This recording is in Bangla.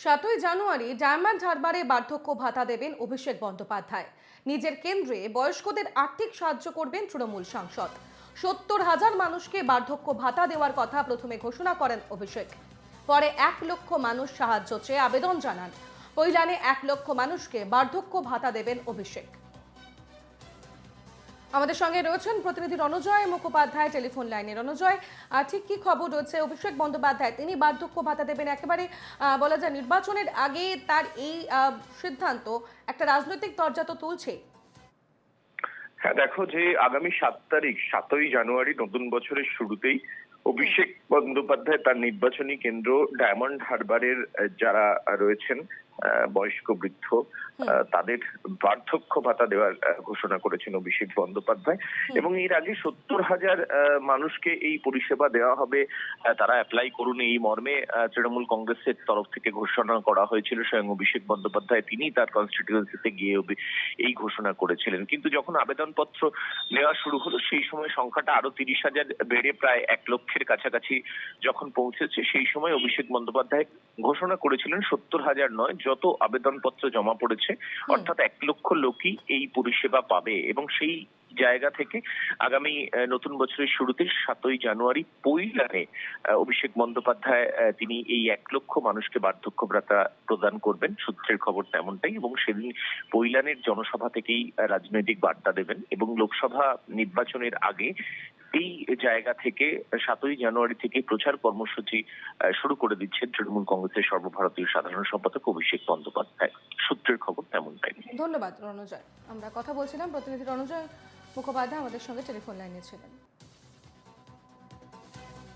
জানুয়ারি ডায়মন্ড হারবারে বার্ধক্য ভাতা দেবেন অভিষেক বন্দ্যোপাধ্যায়। নিজের কেন্দ্রে বয়স্কদের আর্থিক সাহায্য করবেন তৃণমূল সাংসদ। 70,000 মানুষকে বার্ধক্য ভাতা দেওয়ার কথা প্রথমে ঘোষণা করেন অভিষেক। পরে 1,00,000 মানুষ সাহায্য চেয়ে আবেদন জানান। কৈলানে 1,00,000 মানুষকে বার্ধক্য ভাতা দেবেন অভিষেক। আমাদের সঙ্গে রয়েছেন প্রতিনিধি রণজয় মুখোপাধ্যায় টেলিফোন লাইনে। রণজয়, ঠিক কি খবর রয়েছে? অভিষেক বন্দ্যোপাধ্যায় তিনি বার্ধক্য ভাতা দেবেন, একেবারে বলা যায় নির্বাচনের আগে তার এই সিদ্ধান্ত একটা রাজনৈতিক তরজা তো তুলছে। হ্যাঁ, দেখো যে আগামী 7 তারিখ 7ই জানুয়ারি নতুন বছরের শুরুতেই অভিষেক বন্দ্যোপাধ্যায় তার নির্বাচনী কেন্দ্র ডায়মন্ড হারবারের যারা রয়েছেন বয়স্ক বৃদ্ধ তাদের বার্ধক্য ভাতা দেওয়ার ঘোষণা করেছেন অভিষেক বন্দ্যোপাধ্যায়। এবং এর আগে 70,000 মানুষকে এই পরিষেবা দেওয়া হবে, তারা অ্যাপ্লাই করুন এই মর্মে তৃণমূল কংগ্রেসের তরফ থেকে ঘোষণা করা হয়েছিল। স্বয়ং অভিষেক বন্দ্যোপাধ্যায় তিনি তার কনস্টিটিউয়েন্সিতে গিয়ে এই ঘোষণা করেছিলেন। কিন্তু যখন আবেদনপত্র নেওয়া শুরু হলো সেই সময় সংখ্যাটা আরো 30,000 বেড়ে প্রায় 1,00,000-এর কাছাকাছি যখন পৌঁছেছে, সেই সময় অভিষেক বন্দ্যোপাধ্যায় ঘোষণা করেছিলেন 70,000 নয়, যত আবেদনপত্র জমা পড়েছে অর্থাৎ 1,00,000 লোকই এই পরিষেবা পাবে। এবং সেই জায়গা থেকে আগামী নতুন বছরের শুরুতে 7ই জানুয়ারি কৈলানে অভিষেক বন্দ্যোপাধ্যায় তিনি এই 1,00,000 মানুষকে বার্ধক্য ভাতা প্রদান করবেন, সূত্রের খবর তেমনটাই। এবং সেদিন কৈলানের জনসভা থেকেই রাজনৈতিক বার্তা দেবেন। এবং লোকসভা নির্বাচনের আগে এই জায়গা থেকে 7ই জানুয়ারি থেকে প্রচার কর্মসূচি শুরু করে দিচ্ছেন তৃণমূল কংগ্রেসের সর্বভারতীয় সাধারণ সম্পাদক অভিষেক বন্দ্যোপাধ্যায়, সূত্রের খবর তেমনটাই। ধন্যবাদ রণজয়। আমরা কথা বলছিলাম, প্রতিনিধি রণজয় মুখোপাধ্যায় আমাদের সঙ্গে টেলিফোন লাইনে ছিলেন।